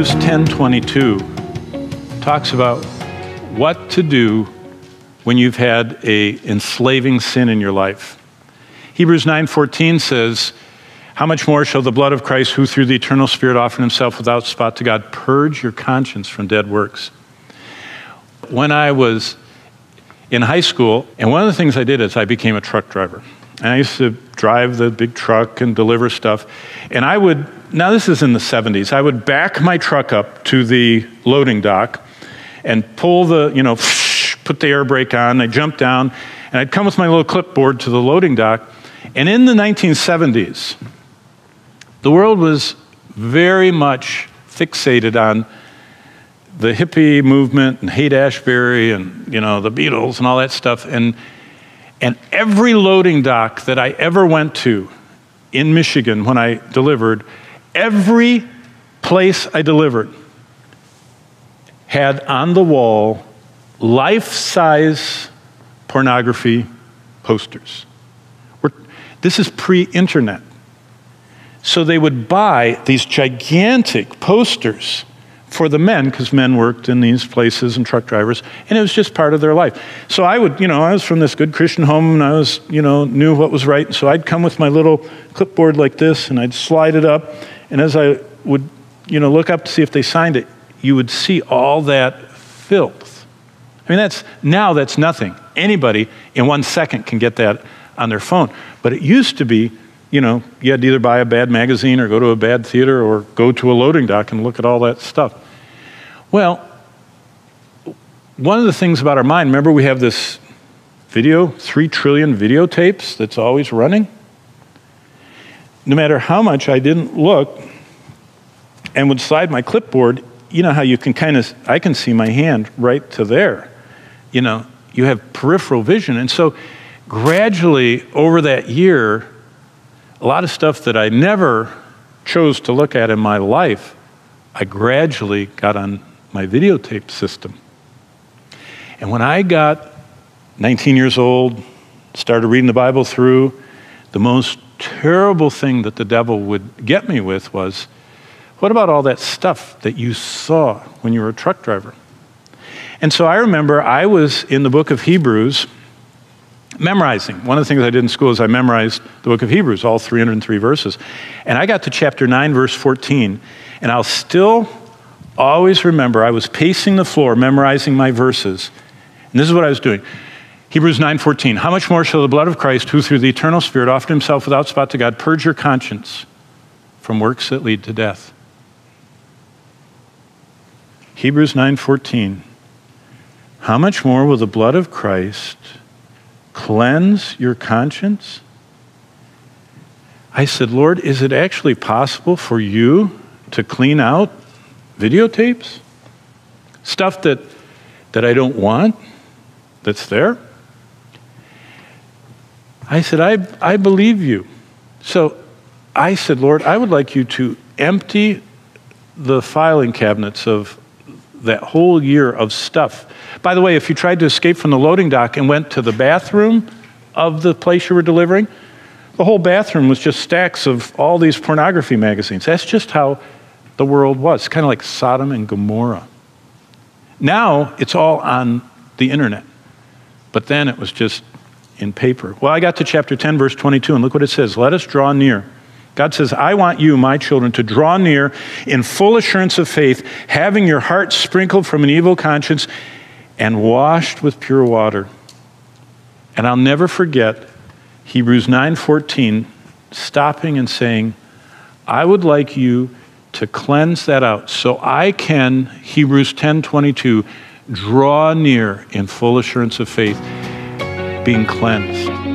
Hebrews 10:22 talks about what to do when you've had a enslaving sin in your life. Hebrews 9:14 says, how much more shall the blood of Christ, who through the eternal Spirit offered himself without spot to God, purge your conscience from dead works? When I was in high school, and one of the things I did is I became a truck driver. And I used to drive the big truck and deliver stuff. And I would, now this is in the 70s, I would back my truck up to the loading dock and pull the, put the air brake on. I'd jump down, and I'd come with my little clipboard to the loading dock. And in the 1970s, the world was very much fixated on the hippie movement and Haight-Ashbury and, the Beatles and all that stuff. And every loading dock that I ever went to in Michigan when I delivered, every place I delivered had on the wall life-size pornography posters. This is pre-internet. So they would buy these gigantic posters for the men, because men worked in these places and truck drivers, and it was just part of their life. So I would, I was from this good Christian home, and I was, knew what was right, so I'd come with my little clipboard like this, and I'd slide it up, and as I would, look up to see if they signed it, you would see all that filth. I mean, that's nothing. Anybody in 1 second can get that on their phone. But it used to be, you had to either buy a bad magazine or go to a bad theater or go to a loading dock and look at all that stuff. Well, one of the things about our mind, remember we have this 3 trillion videotapes that's always running? No matter how much I didn't look and would slide my clipboard, you know how you can I can see my hand right to there. You have peripheral vision. And so gradually over that year, a lot of stuff that I never chose to look at in my life, I gradually got on my videotape system. And when I got 19 years old, started reading the Bible through, the most terrible thing that the devil would get me with was, what about all that stuff that you saw when you were a truck driver? And so I remember I was in the book of Hebrews memorizing. One of the things I did in school is I memorized the book of Hebrews, all 303 verses. And I got to chapter 9, verse 14, and I'll still always remember I was pacing the floor, memorizing my verses. And this is what I was doing. Hebrews 9:14, how much more shall the blood of Christ, who through the eternal Spirit offered himself without spot to God, purge your conscience from works that lead to death? Hebrews 9:14, how much more will the blood of Christ cleanse your conscience? I said, Lord, is it actually possible for you to clean out videotapes? Stuff that I don't want, that's there? I said, I believe you. So I said, Lord, I would like you to empty the filing cabinets of that whole year of stuff. By the way, if you tried to escape from the loading dock and went to the bathroom of the place you were delivering, the whole bathroom was just stacks of all these pornography magazines. That's just how the world was, kind of like Sodom and Gomorrah. Now it's all on the internet, but then it was just in paper. Well, I got to chapter 10, verse 22, and look what it says. Let us draw near. God says, I want you, my children, to draw near in full assurance of faith, having your heart sprinkled from an evil conscience and washed with pure water. And I'll never forget Hebrews 9:14 stopping and saying, I would like you to cleanse that out so I can, Hebrews 10:22, draw near in full assurance of faith, being cleansed.